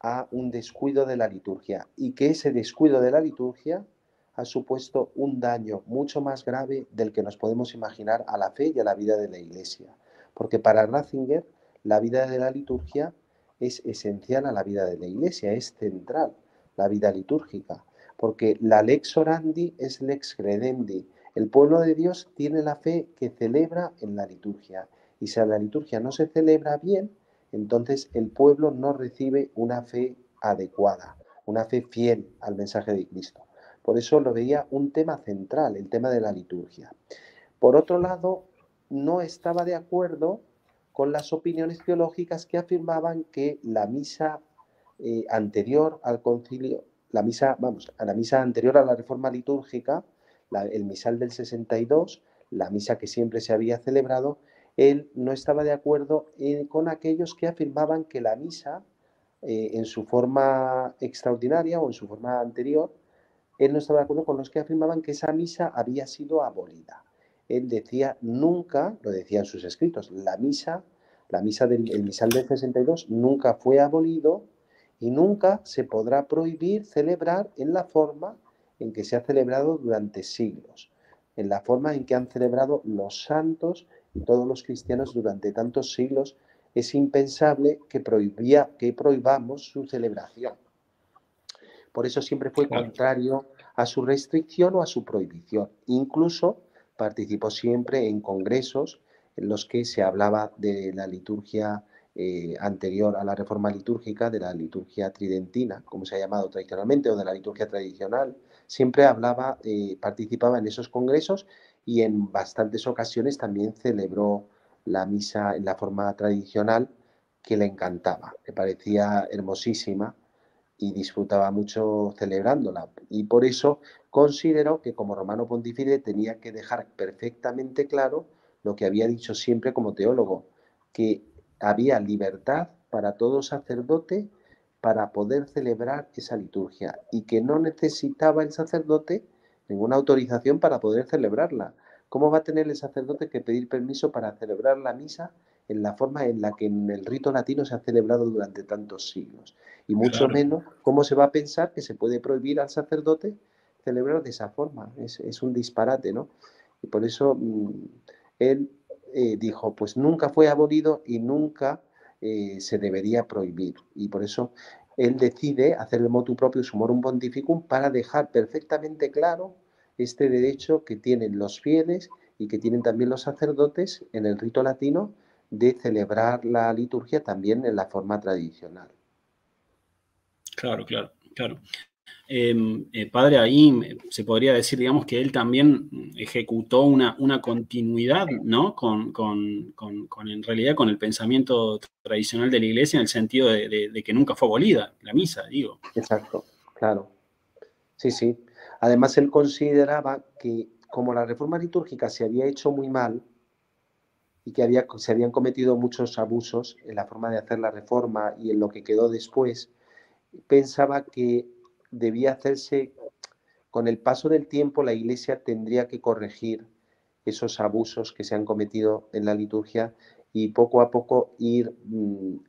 a un descuido de la liturgia, y que ese descuido de la liturgia ha supuesto un daño mucho más grave del que nos podemos imaginar a la fe y a la vida de la Iglesia. Porque para Ratzinger la vida de la liturgia es esencial a la vida de la Iglesia, es central la vida litúrgica, porque la lex orandi es lex credendi. El pueblo de Dios tiene la fe que celebra en la liturgia, y si la liturgia no se celebra bien, entonces el pueblo no recibe una fe adecuada, una fe fiel al mensaje de Cristo. Por eso lo veía un tema central, el tema de la liturgia. Por otro lado, no estaba de acuerdo con las opiniones teológicas que afirmaban que la misa anterior al concilio, la misa, vamos, a la misa anterior a la reforma litúrgica, el misal del 62, la misa que siempre se había celebrado, él no estaba de acuerdo con aquellos que afirmaban que la misa, en su forma extraordinaria o en su forma anterior, él no estaba de acuerdo con los que afirmaban que esa misa había sido abolida. Él decía nunca, lo decía en sus escritos, la misa del el misal del 62 nunca fue abolido y nunca se podrá prohibir celebrar en la forma en que se ha celebrado durante siglos, en la forma en que han celebrado los santos y todos los cristianos durante tantos siglos. Es impensable que prohibamos su celebración. Por eso siempre fue Claro, contrario a su restricción o a su prohibición. Incluso participó siempre en congresos en los que se hablaba de la liturgia anterior a la reforma litúrgica, de la liturgia tridentina, como se ha llamado tradicionalmente, o de la liturgia tradicional. Siempre hablaba, participaba en esos congresos, y en bastantes ocasiones también celebró la misa en la forma tradicional, que le encantaba, le parecía hermosísima y disfrutaba mucho celebrándola. Y por eso consideró que como romano pontífice tenía que dejar perfectamente claro lo que había dicho siempre como teólogo, que había libertad para todo sacerdote para poder celebrar esa liturgia, y que no necesitaba el sacerdote ninguna autorización para poder celebrarla. ¿Cómo va a tener el sacerdote que pedir permiso para celebrar la misa en la forma en la que en el rito latino se ha celebrado durante tantos siglos? Y mucho claro, menos cómo se va a pensar que se puede prohibir al sacerdote celebrar de esa forma. Es un disparate, ¿no? Y por eso él dijo, pues nunca fue abolido y nunca se debería prohibir. Y por eso él decide hacer el motu propio Sumorum Pontificum, para dejar perfectamente claro este derecho que tienen los fieles y que tienen también los sacerdotes en el rito latino, de celebrar la liturgia también en la forma tradicional. claro, claro, claro. Padre, ahí se podría decir, digamos, que él también ejecutó una continuidad, ¿no? En realidad, con el pensamiento tradicional de la Iglesia, en el sentido de que nunca fue abolida la misa, digo. Exacto, claro. Sí, sí. Además, él consideraba que como la reforma litúrgica se había hecho muy mal y que se habían cometido muchos abusos en la forma de hacer la reforma y en lo que quedó después, pensaba que debía hacerse con el paso del tiempo la Iglesia tendría que corregir esos abusos que se han cometido en la liturgia y poco a poco ir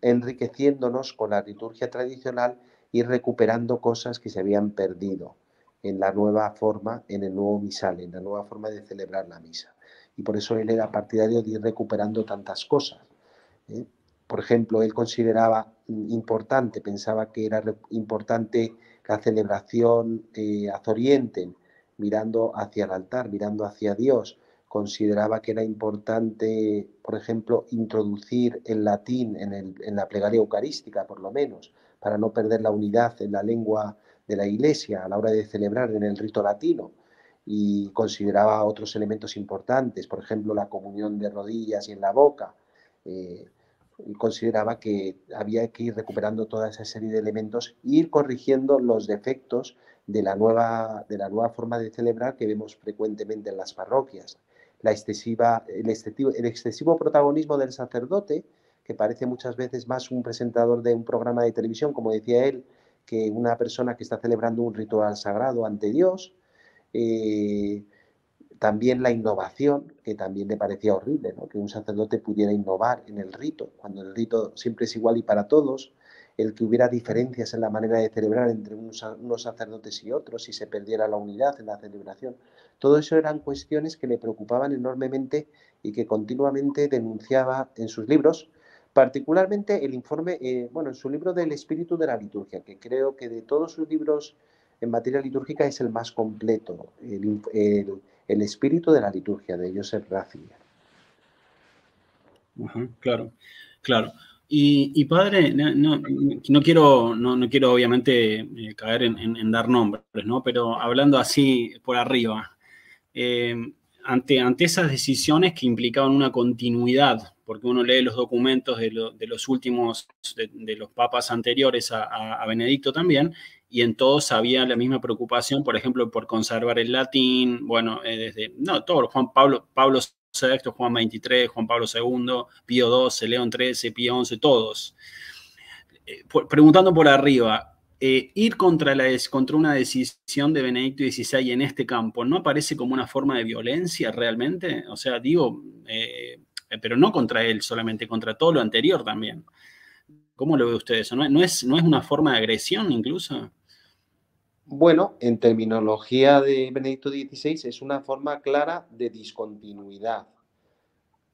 enriqueciéndonos con la liturgia tradicional y recuperando cosas que se habían perdido en la nueva forma, en el nuevo misal, en la nueva forma de celebrar la misa. Y por eso él era partidario de ir recuperando tantas cosas. ¿eh? Por ejemplo, él consideraba importante, pensaba que era importante la celebración az oriente, mirando hacia el altar, mirando hacia Dios. Consideraba que era importante, por ejemplo, introducir el latín en la plegaria eucarística, por lo menos, para no perder la unidad en la lengua de la Iglesia a la hora de celebrar en el rito latino. Y consideraba otros elementos importantes, por ejemplo, la comunión de rodillas y en la boca. Eh, Consideraba que había que ir recuperando toda esa serie de elementos e ir corrigiendo los defectos de la nueva forma de celebrar que vemos frecuentemente en las parroquias. El excesivo protagonismo del sacerdote, que parece muchas veces más un presentador de un programa de televisión, como decía él, que una persona que está celebrando un ritual sagrado ante Dios. También la innovación, que también le parecía horrible, ¿no? Que un sacerdote pudiera innovar en el rito, cuando el rito siempre es igual y para todos, el que hubiera diferencias en la manera de celebrar entre unos sacerdotes y otros, si se perdiera la unidad en la celebración. Todo eso eran cuestiones que le preocupaban enormemente y que continuamente denunciaba en sus libros, particularmente el informe, en su libro del espíritu de la liturgia, que creo que de todos sus libros en materia litúrgica es el más completo, el espíritu de la liturgia, de Joseph Ratzinger. Ajá, claro, claro. Y padre, no quiero obviamente caer en dar nombres, ¿no? Pero hablando así por arriba, eh, ante esas decisiones que implicaban una continuidad, porque uno lee los documentos de los últimos, de los papas anteriores a Benedicto también, y en todos había la misma preocupación, por ejemplo, por conservar el latín, bueno, todos, Pablo VI, Juan XXIII, Juan Pablo II, Pío XII, León XIII, Pío XI, todos. Preguntando por arriba, ir contra una decisión de Benedicto XVI en este campo, ¿no parece como una forma de violencia realmente? O sea, digo, pero no contra él solamente, contra todo lo anterior también. ¿Cómo lo ve usted eso? ¿No es una forma de agresión incluso? Bueno, en terminología de Benedicto XVI es una forma clara de discontinuidad.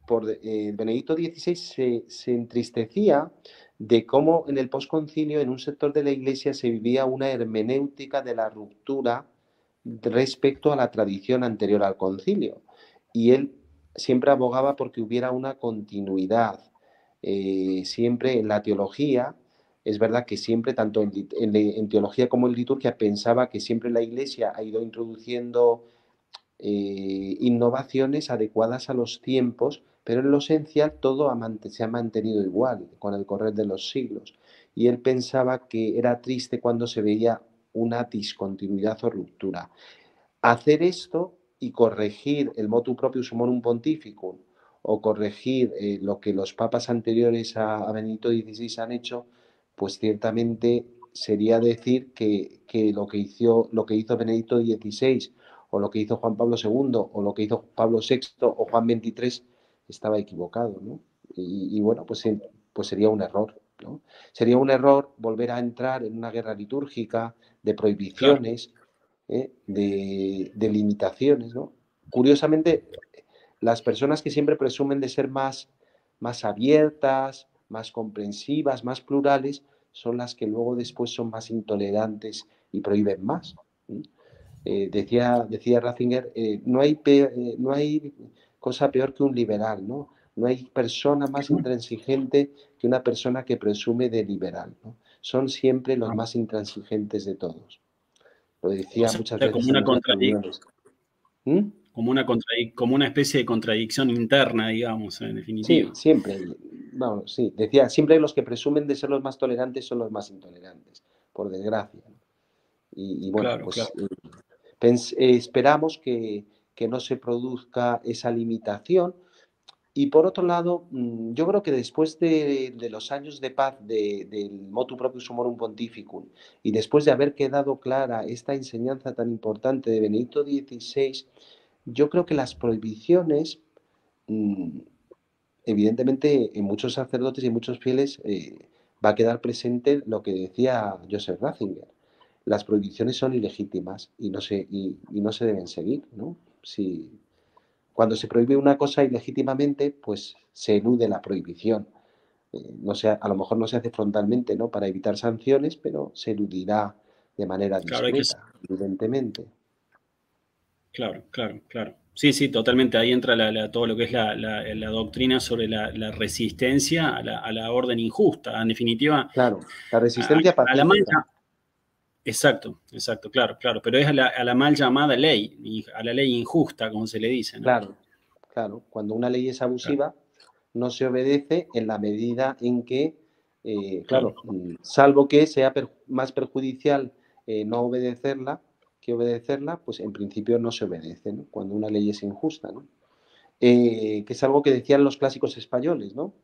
Benedicto XVI se entristecía de cómo en el posconcilio, en un sector de la Iglesia, se vivía una hermenéutica de la ruptura respecto a la tradición anterior al concilio. Y él siempre abogaba porque hubiera una continuidad. Siempre en la teología, es verdad que siempre, tanto en teología como en liturgia, pensaba que siempre la Iglesia ha ido introduciendo innovaciones adecuadas a los tiempos, pero en lo esencial todo se ha mantenido igual con el correr de los siglos. Y él pensaba que era triste cuando se veía una discontinuidad o ruptura. Hacer esto y corregir el motu proprio summum pontificum o corregir lo que los papas anteriores a Benedicto XVI han hecho, pues ciertamente sería decir que lo que hizo Benedicto XVI o lo que hizo Juan Pablo II o lo que hizo Pablo VI o Juan XXIII estaba equivocado, ¿no? Y bueno, pues sería un error, ¿no? Sería un error volver a entrar en una guerra litúrgica de Claro. prohibiciones, de limitaciones, ¿no? Curiosamente, las personas que siempre presumen de ser más abiertas, más comprensivas, más plurales, son las que luego después son más intolerantes y prohíben más. Decía Ratzinger, no hay cosa peor que un liberal, ¿no? No hay persona más intransigente que una persona que presume de liberal, ¿no? Son siempre los más intransigentes de todos. Lo O decía muchas sea, veces en nuestras reuniones. ¿Mm? como una especie de contradicción interna, digamos, en Sí, definitiva. siempre. Vamos, sí. Decía, siempre los que presumen de ser los más tolerantes son los más intolerantes, por desgracia. Y bueno, Claro, pues claro. esperamos que no se produzca esa limitación Y por otro lado, yo creo que después de los años de paz del Motu Proprio Sumorum Pontificum y después de haber quedado clara esta enseñanza tan importante de Benedicto XVI, yo creo que las prohibiciones, mm, evidentemente, en muchos sacerdotes y muchos fieles va a quedar presente lo que decía Joseph Ratzinger. Las prohibiciones son ilegítimas y no se deben seguir, ¿no? Si, cuando se prohíbe una cosa ilegítimamente, pues se elude la prohibición. No sé, a lo mejor no se hace frontalmente, ¿no? Para evitar sanciones, pero se eludirá de manera Claro, hay que... discreta, evidentemente. Claro, claro, claro. Sí, sí, totalmente. Ahí entra todo lo que es la doctrina sobre la resistencia a la orden injusta. En definitiva, Claro, la a, resistencia a la mal, pacífica. exacto, exacto, claro, claro. Pero es a la mal llamada ley, a la ley injusta, como se le dice, ¿no? Claro, claro. Cuando una ley es Claro, abusiva, no se obedece en la medida en que, claro, claro, salvo que sea más perjudicial no obedecerla que obedecerla, pues en principio no se obedece, ¿no? Cuando una ley es injusta, ¿no? Que es algo que decían los clásicos españoles, ¿no?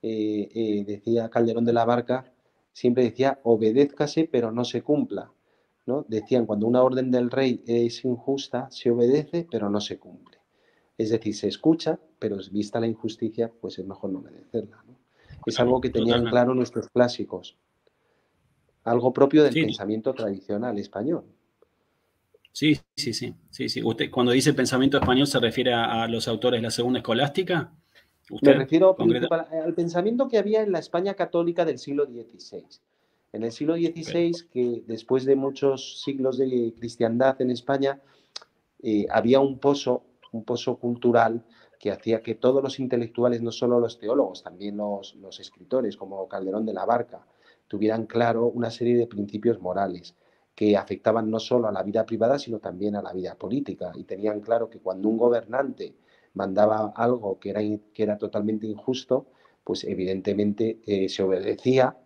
Decía Calderón de la Barca, siempre decía, obedézcase pero no se cumpla, ¿no? Decían, cuando una orden del rey es injusta, se obedece pero no se cumple. Es decir, se escucha, pero vista la injusticia, pues es mejor no obedecerla, ¿no? Es claro, algo que tenían totalmente. claro nuestros clásicos, algo propio del Sí, pensamiento tradicional español. sí, sí, sí, sí, sí. Usted, cuando dice pensamiento español, ¿se refiere a los autores de la segunda escolástica? Me ¿Usted, refiero concreta? al pensamiento que había en la España católica del siglo XVI. En el siglo Ok, XVI, que después de muchos siglos de cristiandad en España, había un pozo cultural que hacía que todos los intelectuales, no solo los teólogos, también los escritores como Calderón de la Barca, tuvieran claro una serie de principios morales que afectaban no solo a la vida privada, sino también a la vida política. Y tenían claro que cuando un gobernante mandaba algo que era totalmente injusto, pues evidentemente se obedecía,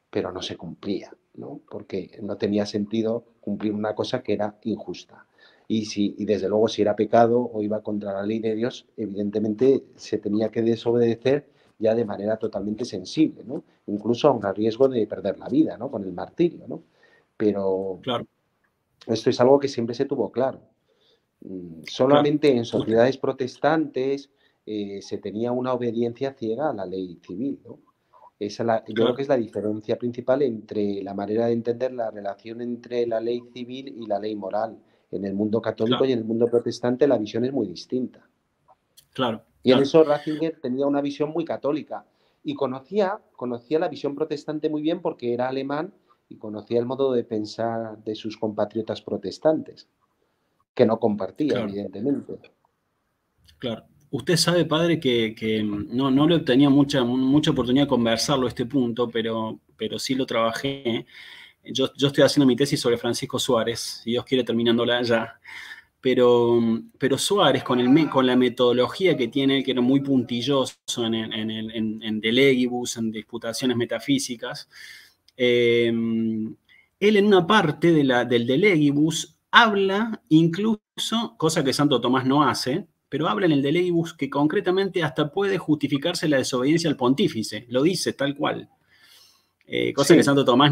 pero no se cumplía, ¿no? Porque no tenía sentido cumplir una cosa que era injusta. Y desde luego si era pecado o iba contra la ley de Dios, evidentemente se tenía que desobedecer ya de manera totalmente sensible, ¿no? Incluso aun a riesgo de perder la vida, ¿no? Con el martirio, ¿no? Pero claro, esto es algo que siempre se tuvo claro. claro. Solamente en Usted, sociedades protestantes se tenía una obediencia ciega a la ley civil, ¿no? Yo creo claro, que es la diferencia principal entre la manera de entender la relación entre la ley civil y la ley moral. En el mundo católico claro, y en el mundo protestante la visión es muy distinta. claro, Y en claro. eso Ratzinger tenía una visión muy católica y conocía la visión protestante muy bien porque era alemán y conocía el modo de pensar de sus compatriotas protestantes, que no compartía, Claro, evidentemente. claro. Usted sabe, padre, que no le tenía mucha oportunidad de conversarlo este punto, pero sí lo trabajé. Yo estoy haciendo mi tesis sobre Francisco Suárez, si Dios quiere terminándola ya. Pero Suárez, con la metodología que tiene, que era muy puntilloso en De Legibus, en disputaciones metafísicas, él en una parte del De Legibus habla incluso, cosa que Santo Tomás no hace, pero habla en el De Legibus que concretamente hasta puede justificarse la desobediencia al pontífice, lo dice tal cual. Cosa que Sí, Santo Tomás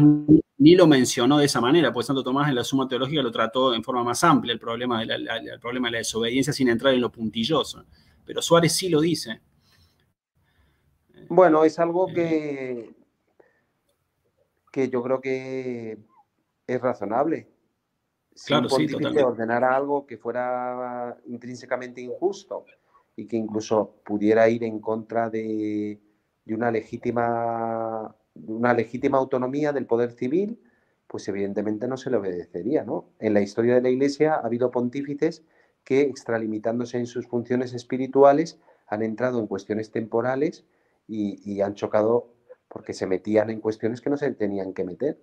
ni lo mencionó de esa manera, porque Santo Tomás en la Suma Teológica lo trató en forma más amplia, el problema el problema de la desobediencia sin entrar en lo puntilloso. Pero Suárez sí lo dice. bueno, es algo Eh, que yo creo que es razonable. Si un claro, sí, pontífice totalmente. ordenara algo que fuera intrínsecamente injusto y que incluso pudiera ir en contra de una legítima autonomía del poder civil, pues evidentemente no se le obedecería, ¿no? En la historia de la Iglesia ha habido pontífices que, extralimitándose en sus funciones espirituales, han entrado en cuestiones temporales y han chocado porque se metían en cuestiones que no se tenían que meter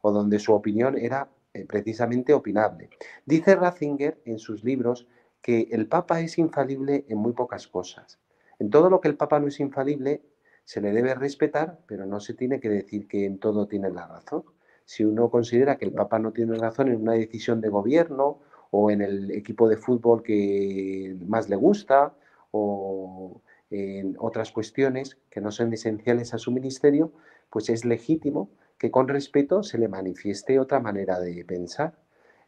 o donde su opinión era precisamente opinable. Dice Ratzinger en sus libros que el Papa es infalible en muy pocas cosas. En todo lo que el Papa no es infalible, se le debe respetar, pero no se tiene que decir que en todo tiene la razón. Si uno considera que el Papa no tiene razón en una decisión de gobierno o en el equipo de fútbol que más le gusta o en otras cuestiones que no son esenciales a su ministerio, pues es legítimo que con respeto se le manifieste otra manera de pensar.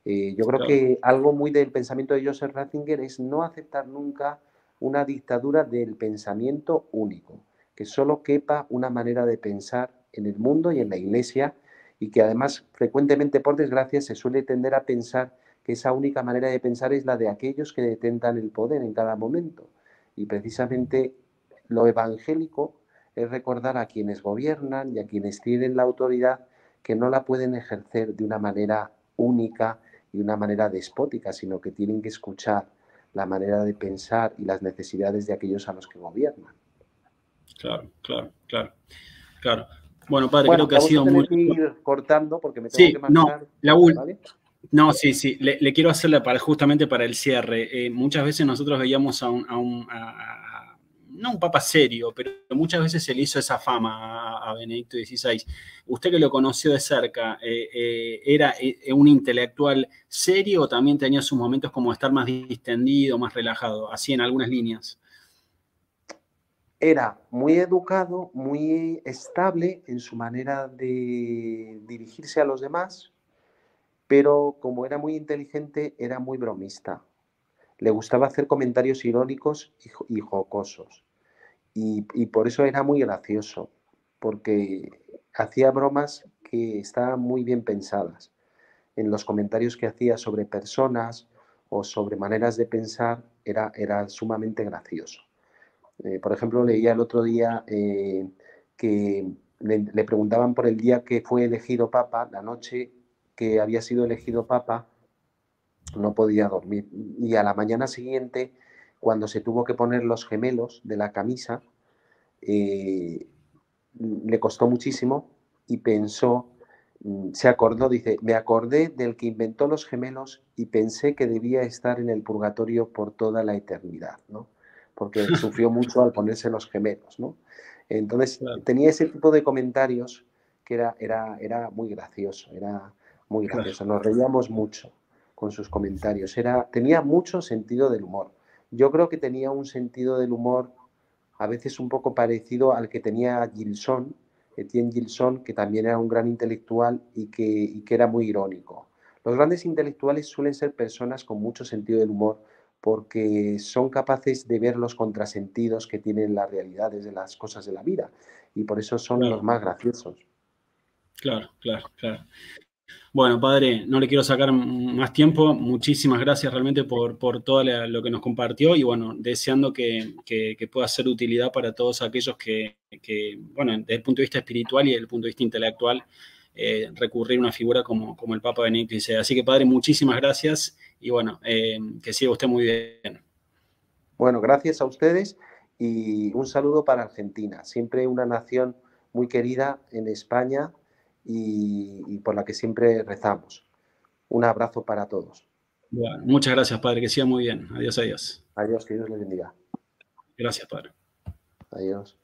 Yo creo Claro, que algo muy del pensamiento de Joseph Ratzinger es no aceptar nunca una dictadura del pensamiento único, que solo quepa una manera de pensar en el mundo y en la Iglesia, y que además frecuentemente, por desgracia, se suele tender a pensar que esa única manera de pensar es la de aquellos que detentan el poder en cada momento. Y precisamente lo evangélico es recordar a quienes gobiernan y a quienes tienen la autoridad que no la pueden ejercer de una manera única y una manera despótica, sino que tienen que escuchar la manera de pensar y las necesidades de aquellos a los que gobiernan. claro, claro, claro, claro. Bueno, padre, creo Bueno, que ha vamos a sido muy... tener que ir cortando porque me tengo que Sí, no, marchar, la, ¿vale? no, sí, sí, le quiero hacerle para, justamente para el cierre. Muchas veces nosotros veíamos no un papa serio, pero muchas veces se le hizo esa fama a Benedicto XVI. Usted que lo conoció de cerca, ¿era un intelectual serio o también tenía sus momentos como estar más distendido, más relajado, así en algunas líneas? Era muy educado, muy estable en su manera de dirigirse a los demás, pero como era muy inteligente, era muy bromista. Le gustaba hacer comentarios irónicos y jocosos. Y por eso era muy gracioso, porque hacía bromas que estaban muy bien pensadas. En los comentarios que hacía sobre personas o sobre maneras de pensar, era sumamente gracioso. Por ejemplo, leía el otro día que le preguntaban por el día que fue elegido Papa, la noche que había sido elegido Papa, no podía dormir. Y a la mañana siguiente, cuando se tuvo que poner los gemelos de la camisa, eh, le costó muchísimo y pensó, se acordó, dice, me acordé del que inventó los gemelos y pensé que debía estar en el purgatorio por toda la eternidad, ¿no? Porque sufrió mucho al ponerse los gemelos, ¿no? Entonces, Claro, tenía ese tipo de comentarios que era muy gracioso, era muy claro. gracioso. Nos reíamos mucho con sus comentarios. Tenía mucho sentido del humor. Yo creo que tenía un sentido del humor a veces un poco parecido al que tenía Gilson, Etienne Gilson, que también era un gran intelectual y que era muy irónico. Los grandes intelectuales suelen ser personas con mucho sentido del humor porque son capaces de ver los contrasentidos que tienen las realidades de las cosas de la vida y por eso son los Claro, más graciosos. claro, claro, claro. Bueno, padre, no le quiero sacar más tiempo. Muchísimas gracias realmente por todo lo que nos compartió y bueno, deseando que pueda ser de utilidad para todos aquellos bueno, desde el punto de vista espiritual y desde el punto de vista intelectual, recurrir a una figura como el Papa Benedicto XVI. Así que, padre, muchísimas gracias y bueno, que siga usted muy bien. Bueno, gracias a ustedes y un saludo para Argentina, siempre una nación muy querida en España y por la que siempre rezamos. Un abrazo para todos. Bueno, muchas gracias, padre, que siga muy bien. Adiós, adiós. Adiós, que Dios les bendiga. Gracias, padre. Adiós.